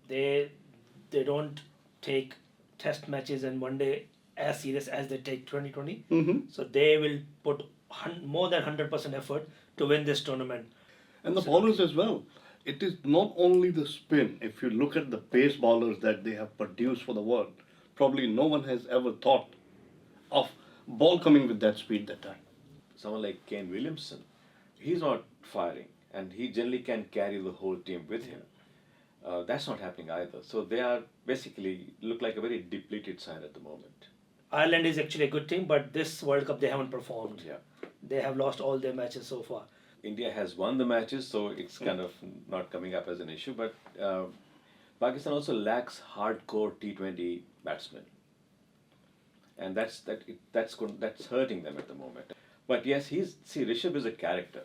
They they don't take test matches and one day as serious as they take 2020. So they will put more than 100% effort to win this tournament. And the bowlers as well. It is not only the spin. If you look at the pace bowlers that they have produced for the world, probably no one has ever thought of ball coming with that speed that time. Someone like Kane Williamson, he's not firing, and he generally can carry the whole team with him. That's not happening either. So they are basically look like a very depleted side at the moment. Ireland is actually a good team, but this World Cup they haven't performed. Yeah. They have lost all their matches so far. India has won the matches, so it's kind of not coming up as an issue. But Pakistan also lacks hardcore T20 batsmen, and that's hurting them at the moment. But yes, Rishabh is a character,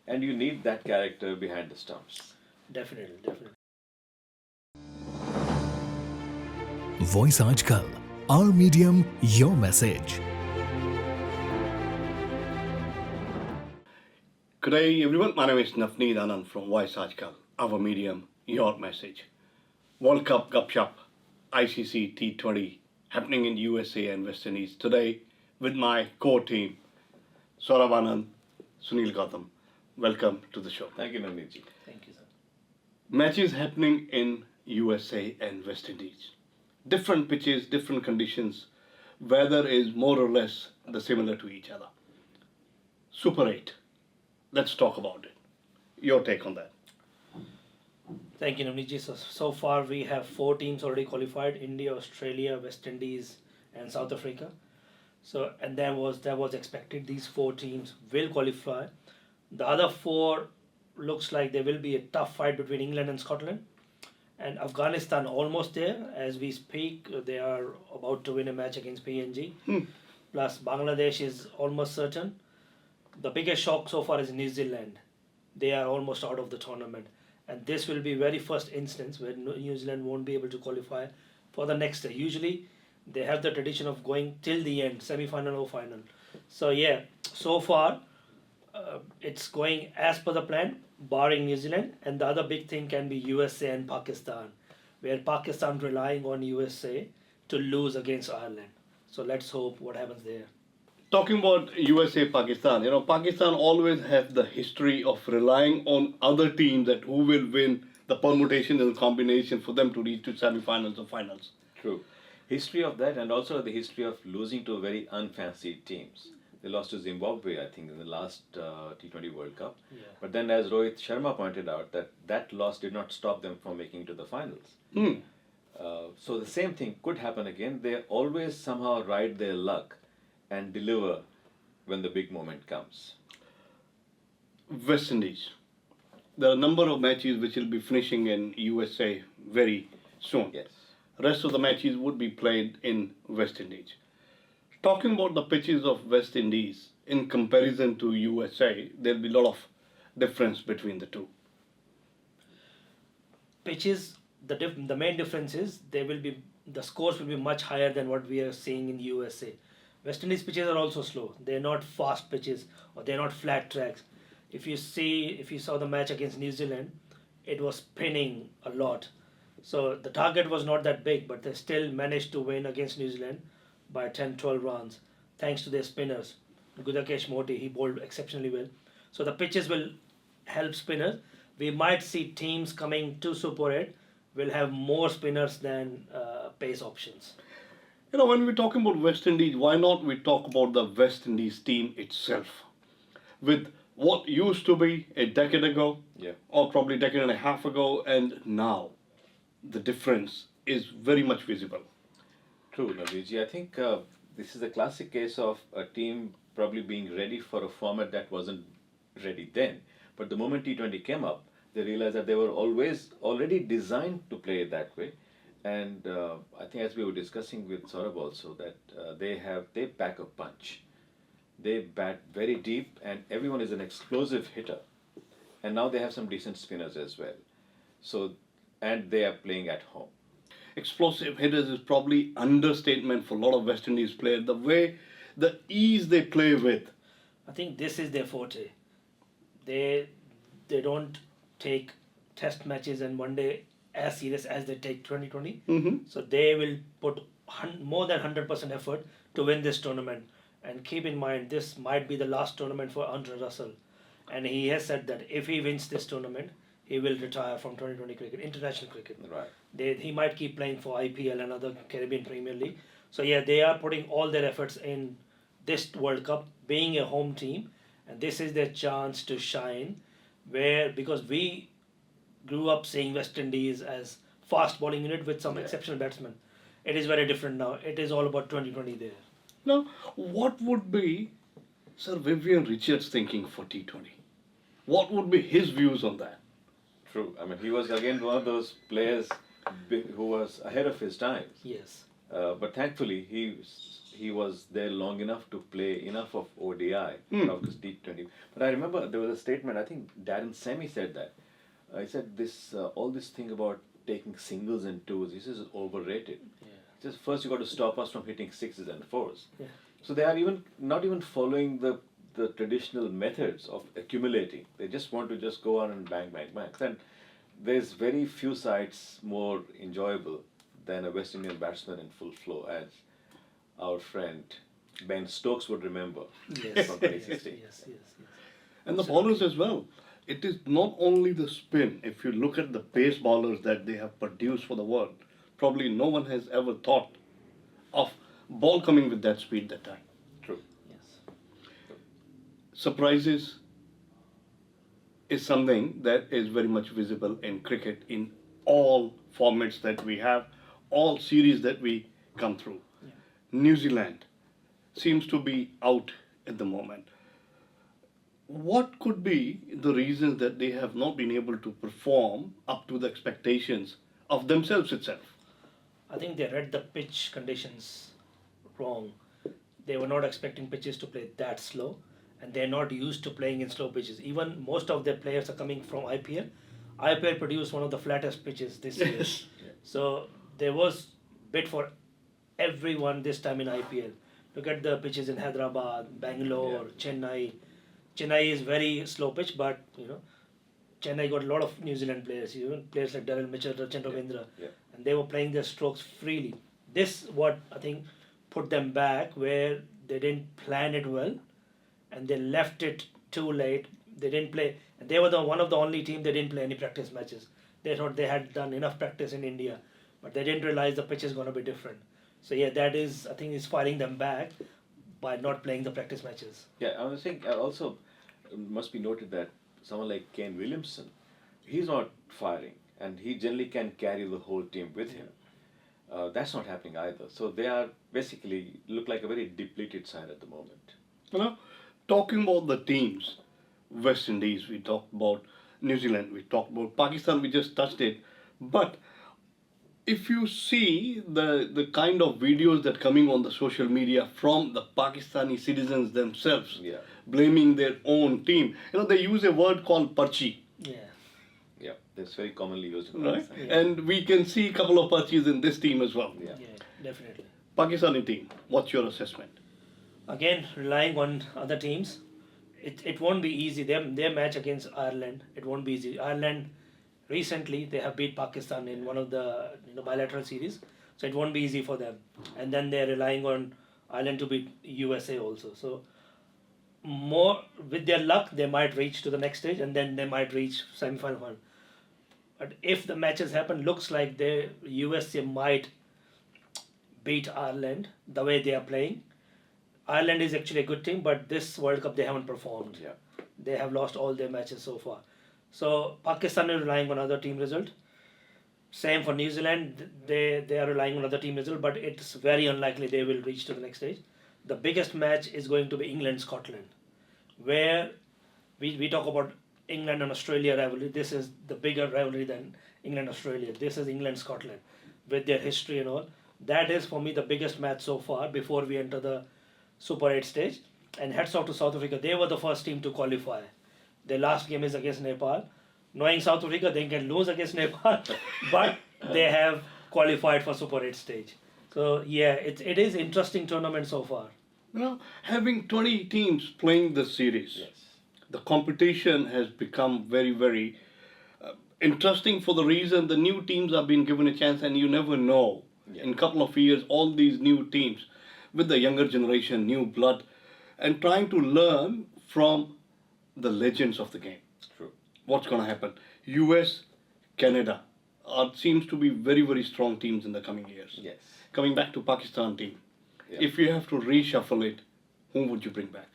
and you need that character behind the stumps. Definitely, definitely. Voice Aajkal, our medium, your message. Good day, everyone. My name is Navneet Anand from Voice Aajkal, our medium, your message. World Cup Gupshup, ICC T20 happening in USA and West Indies today with my core team, Saurabh, Sunil, Gautam. Welcome to the show. Thank you, Navneet. Thank you, sir. Matches happening in USA and West Indies. Different pitches, different conditions. Weather is more or less the similar to each other. Super 8. Let's talk about it. Your take on that. Thank you, Navneet. So far we have 4 teams already qualified: India, Australia, West Indies, and South Africa. So, and that was expected. These 4 teams will qualify. The other 4 looks like there will be a tough fight between England and Scotland. And Afghanistan almost there. As we speak, they are about to win a match against PNG. Plus Bangladesh is almost certain. The biggest shock so far is New Zealand. They are almost out of the tournament. And this will be very first instance where New Zealand won't be able to qualify for the next day. Usually they have the tradition of going till the end, semi-final or final. So yeah, so far it's going as per the plan, barring New Zealand. And the other big thing can be USA and Pakistan, where Pakistan relying on USA to lose against Ireland. So let's hope what happens there. Talking about USA, Pakistan, Pakistan always have the history of relying on other teams that who will win the permutation and combination for them to reach to semi-finals or finals. True. History of that, and also the history of losing to very unfancied teams. They lost to Zimbabwe, I think, in the last T20 World Cup. Yeah. But then, as Rohit Sharma pointed out, that loss did not stop them from making it to the finals. So the same thing could happen again. They always somehow ride their luck and deliver when the big moment comes. West Indies. There are a number of matches which will be finishing in USA very soon. Yes. Rest of the matches would be played in West Indies. Talking about the pitches of West Indies in comparison to USA, there will be a lot of difference between the two. Pitches, the main difference is the scores will be much higher than what we are seeing in USA. West Indies pitches are also slow. They're not fast pitches or they're not flat tracks. If you saw the match against New Zealand, it was spinning a lot. So the target was not that big, but they still managed to win against New Zealand by 10-12 runs, thanks to their spinners. Gudakesh Moti, he bowled exceptionally well. So the pitches will help spinners. We might see teams coming to Super 8 will have more spinners than pace options. When we're talking about West Indies, why not we talk about the West Indies team itself? With what used to be a decade ago, or probably a decade and a half ago, and now, the difference is very much visible. True, Navneet. I think this is a classic case of a team probably being ready for a format that wasn't ready then. But the moment T20 came up, they realized that they were already designed to play it that way. And I think, as we were discussing with Saurabh also, that they pack a punch. They bat very deep, and everyone is an explosive hitter. And now they have some decent spinners as well. So, and they are playing at home. Explosive hitters is probably understatement for a lot of West Indies players. The ease they play with. I think this is their forte. They don't take test matches and one day as serious as they take 2020. Mm-hmm. So they will put more than 100% effort to win this tournament. And keep in mind, this might be the last tournament for Andre Russell. And he has said that if he wins this tournament, he will retire from 2020 cricket, international cricket. Right. He might keep playing for IPL and other Caribbean Premier League. So yeah, they are putting all their efforts in this World Cup, being a home team, and this is their chance to shine. Because we grew up seeing West Indies as fast bowling unit with some exceptional batsmen. It is very different now. It is all about 2020 there. Now, what would be Sir Vivian Richards thinking for T20? What would be his views on that? True. I mean, he was again one of those players who was ahead of his times. Yes. But thankfully, he was there long enough to play enough of ODI, of this T20. But I remember there was a statement. I think Darren Semi said that. He said this all this thing about taking singles and twos. This is overrated. Yeah. Just first you got to stop us from hitting sixes and fours. Yeah. So they are not even following the traditional methods of accumulating. They just want to just go on and bang, bang, bang. And there's very few sides more enjoyable than a West Indian batsman in full flow, as our friend Ben Stokes would remember Yes. from 2016. Yes. And the bowlers as well. It is not only the spin. If you look at the pace bowlers that they have produced for the world, probably no one has ever thought of ball coming with that speed that time. True. Yes. Surprises is something that is very much visible in cricket in all formats that we have, all series that we come through. Yeah. New Zealand seems to be out at the moment. What could be the reasons that they have not been able to perform up to the expectations of themselves itself? I think they read the pitch conditions wrong. They were not expecting pitches to play that slow, and they're not used to playing in slow pitches. Even most of their players are coming from IPL. IPL produced one of the flattest pitches this year. Yes. So there was bit for everyone this time in IPL. Look at the pitches in Hyderabad, Bangalore, Chennai. Chennai is very slow pitch, but Chennai got a lot of New Zealand players, even players like Daryl Mitchell, Rachin Ravindra, and they were playing their strokes freely. This what I think put them back, where they didn't plan it well, and they left it too late. They didn't play, and they were one of the only team they didn't play any practice matches. They thought they had done enough practice in India, but they didn't realize the pitch is going to be different. So yeah, that is I think is firing them back by not playing the practice matches. Yeah, I was saying also it must be noted that someone like Kane Williamson, he's not firing, and he generally can carry the whole team with him. That's not happening either. So they are basically look like a very depleted side at the moment. Talking about the teams, West Indies, we talked about New Zealand, we talked about Pakistan, we just touched it. But if you see the kind of videos that are coming on the social media from the Pakistani citizens themselves, blaming their own team, they use a word called parchi. Yeah, that's very commonly used in Right? Pakistan. And we can see a couple of parchis in this team as well. Yeah, definitely. Pakistani team, what's your assessment? Again, relying on other teams, it won't be easy. Their match against Ireland, it won't be easy. Ireland, recently, they have beat Pakistan in one of the bilateral series, so it won't be easy for them. And then they're relying on Ireland to beat USA also. So more with their luck, they might reach to the next stage, and then they might reach semi-final. But if the matches happen, looks like the USA might beat Ireland the way they are playing. Ireland is actually a good team, but this World Cup they haven't performed. They have lost all their matches so far. So Pakistan is relying on other team result. Same for New Zealand, they are relying on other team result, but it's very unlikely they will reach to the next stage. The biggest match is going to be England-Scotland, where we talk about England and Australia rivalry. This is the bigger rivalry than England-Australia. This is England-Scotland with their history and all. That is for me the biggest match so far before we enter the Super 8 stage. And hats off to South Africa. They were the first team to qualify. Their last game is against Nepal. Knowing South Africa, they can lose against Nepal, but they have qualified for Super 8 stage. So yeah, it is interesting tournament so far. Having 20 teams playing the series, the competition has become very, very interesting for the reason the new teams have been given a chance, and you never know. Yeah. In a couple of years, all these new teams with the younger generation, new blood, and trying to learn from the legends of the game. True. What's going to happen? US, Canada seems to be very, very strong teams in the coming years. Yes. Coming back to Pakistan team, Yeah. if you have to reshuffle it, whom would you bring back?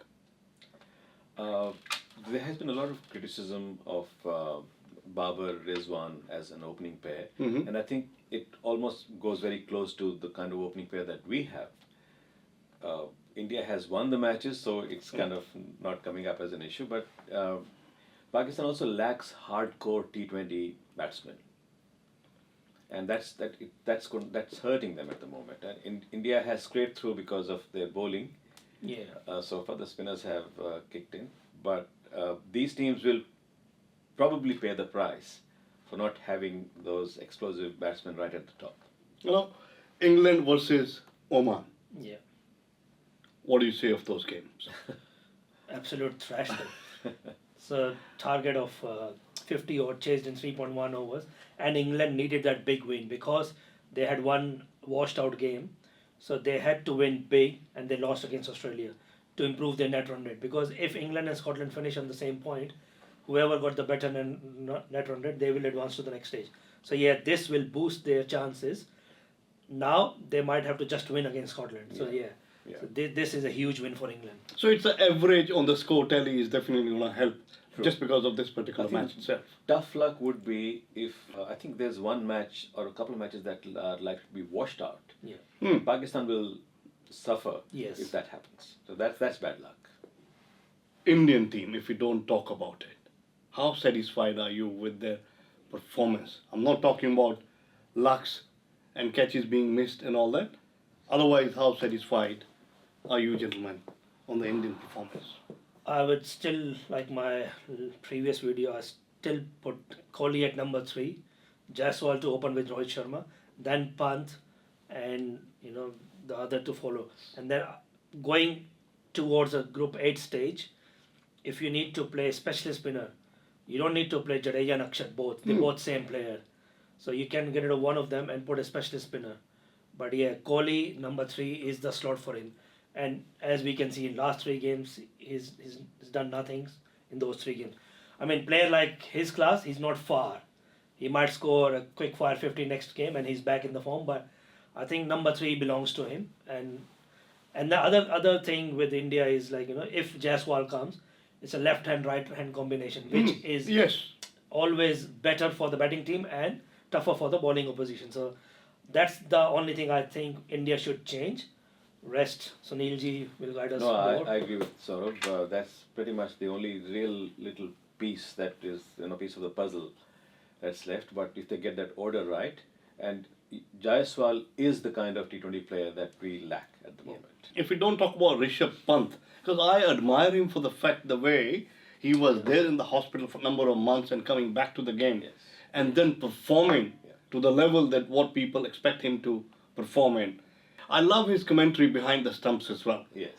There has been a lot of criticism of Babar Rizwan as an opening pair, and I think it almost goes very close to the kind of opening pair that we have. India has won the matches, so it's kind of not coming up as an issue. But Pakistan also lacks hardcore T20 batsmen, and that's hurting them at the moment. And India has scraped through because of their bowling. Yeah. So far, the spinners have kicked in, but these teams will probably pay the price for not having those explosive batsmen right at the top. You know, England versus Oman. Yeah. What do you say of those games? Absolute trash them. So target of 50 or chased in 3.1 overs, and England needed that big win because they had one washed out game, so they had to win big, and they lost against Australia to improve their net run rate. Because if England and Scotland finish on the same point, whoever got the better net run rate, they will advance to the next stage. So yeah, this will boost their chances. Now they might have to just win against Scotland. So yeah. Yeah. So this is a huge win for England. So it's the average on the score tally is definitely going to help True. just because of this particular I think match itself. Tough luck would be if I think there's one match or a couple of matches that are like to be washed out. Yeah. Pakistan will suffer Yes. if that happens. So that's bad luck. Indian team, if we don't talk about it, how satisfied are you with their performance? I'm not talking about lucks and catches being missed and all that. Otherwise, how satisfied are you, gentlemen, on the Indian performance? I would still, like my previous video, I still put Kohli at number 3, Jaiswal to open with Rohit Sharma, then Pant, and the other to follow. And then going towards a Group 8 stage, if you need to play specialist spinner, you don't need to play Jadeja and Akshat both. They're both same player. So you can get rid of one of them and put a specialist spinner. But yeah, Kohli, number 3, is the slot for him. And as we can see in last 3 games, he's done nothing in those 3 games. I mean, player like his class, he's not far. He might score a quick fire 50 next game and he's back in the form. But I think number 3 belongs to him. And the other thing with India is if Jaiswal comes, it's a left hand right hand combination, which is Yes. always better for the batting team and tougher for the bowling opposition. So that's the only thing I think India should change. Rest, Sunil ji will guide us No, more. I agree with Saurabh. That's pretty much the only real little piece that is, piece of the puzzle that's left. But if they get that order right, and Jaiswal is the kind of T20 player that we lack at the moment. If we don't talk about Rishabh Pant, because I admire him for the fact the way he was there in the hospital for a number of months and coming back to the game, Yes. and then performing to the level that what people expect him to perform in. I love his commentary behind the stumps as well. Yes.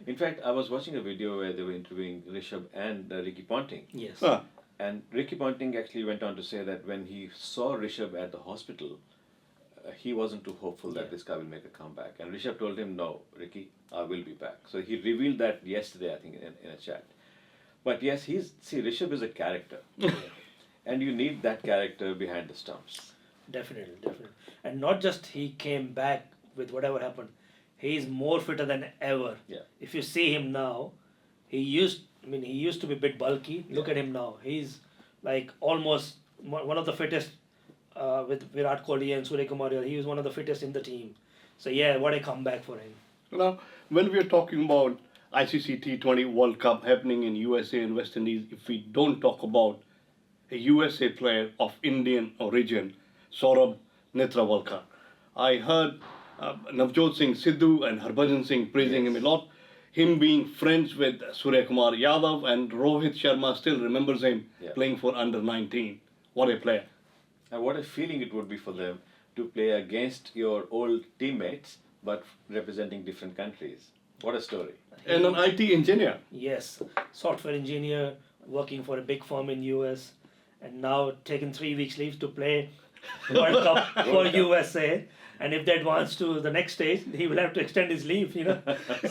In fact, I was watching a video where they were interviewing Rishabh and Ricky Ponting. Yes. And Ricky Ponting actually went on to say that when he saw Rishabh at the hospital, he wasn't too hopeful that this guy will make a comeback. And Rishabh told him, no, Ricky, I will be back. So he revealed that yesterday, I think, in a chat. But yes, Rishabh is a character. And you need that character behind the stumps. Definitely. And not just he came back with whatever happened, he is more fitter than ever. Yeah. If you see him now, he used to be a bit bulky. Look at him now. He's like almost one of the fittest with Virat Kohli and Surya Kumar. He was one of the fittest in the team. So yeah, what a comeback for him. Now, when we are talking about ICC T20 World Cup happening in USA and West Indies, if we don't talk about a USA player of Indian origin, Saurabh Netravalkar. I heard Navjot Singh Sidhu and Harbhajan Singh praising him a lot. Him being friends with Surya Kumar Yadav, and Rohit Sharma still remembers him playing for under 19. What a player. And what a feeling it would be for them to play against your old teammates but representing different countries. What a story. And an IT engineer. Yes, software engineer working for a big firm in US, and now taking 3 weeks leave to play World Cup for USA. And if they advance to the next stage, he will have to extend his leave.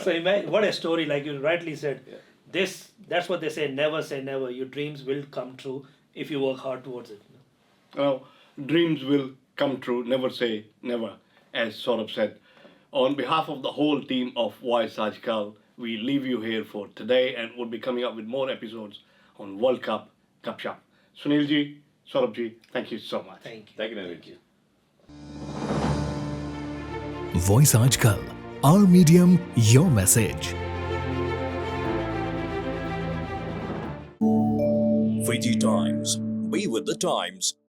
So imagine what a story, like you rightly said. Yeah. That's what they say never. Your dreams will come true if you work hard towards it. Dreams will come true, never say never, as Saurabh said. On behalf of the whole team of Voice Aajkal, we leave you here for today, and we'll be coming up with more episodes on World Cup Gupshup. Sunil ji, Saurabh ji, thank you so much. Thank you. Thank you, Navneet ji. Voice Aajkal, our medium, your message. VT Times. Be with the times.